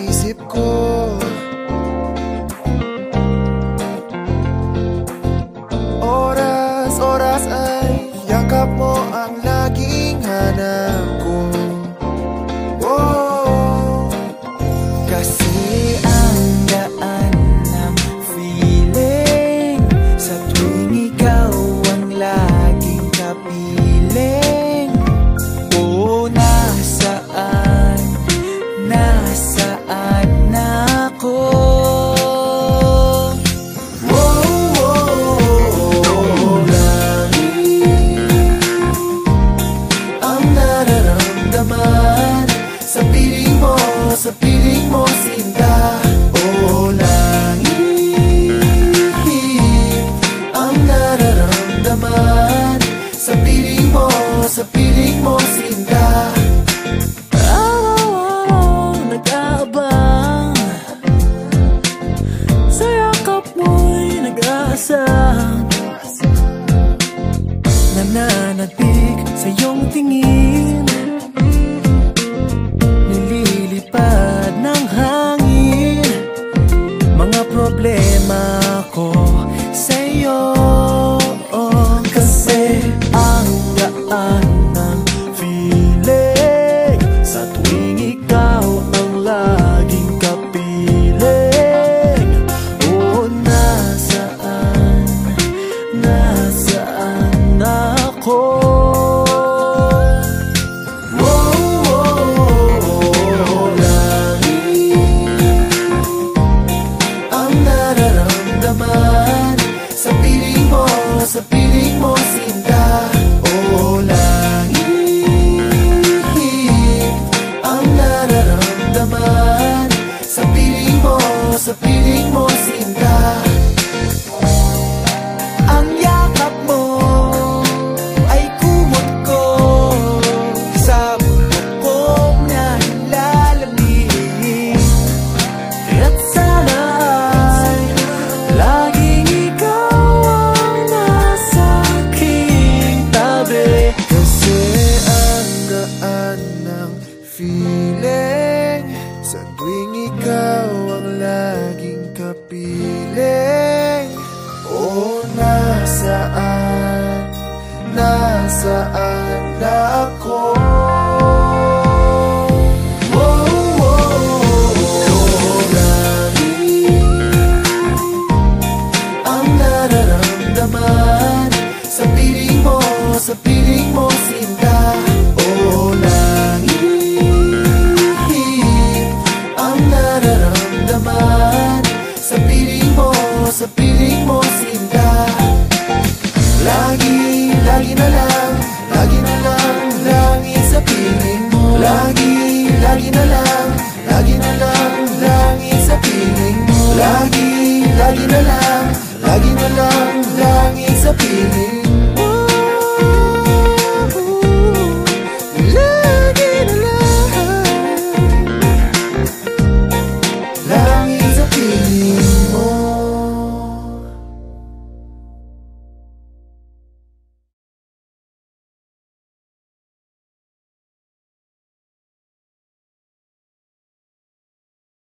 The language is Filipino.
isip ko. Oras ay yakap mo ang laging hanap ko. Oh, kasi ang gaan ng feeling sa tuwing ikaw ang laging kapiling. Oh, nasaan na ako? Sa piling mo sinta, oh langit, ang nararamdaman. Sa piling mo sinta. Araw-araw nag-aabang, sa yakap mo'y nag-aasang, nananatig sa iyong tingin, nililipad ng hangin mga problema ko sa'yo. Kasi ang gaan ng feeling sa tuwing ikaw ang laging kapiling. Oh, nasaan ako? Sa piling mo sinta, oh langit, ang nararamdaman. Sa piling mo sinta. Ang yakap mo ay kumot ko sa bundok kong nalalamig, at sana ay laging ikaw ang nasa aking tabi. Kasi ang gaan ng feeling sa tuwing ikaw ang laging kapiling. Oh, nasaan na ako? Sa piling mo sinta, oh langit, ang nararamdaman. Sa piling mo sinta. Lagi na lang, langit sa piling mo. Lagi na lang, langit sa piling mo. Lagi na lang, langit sa piling mo.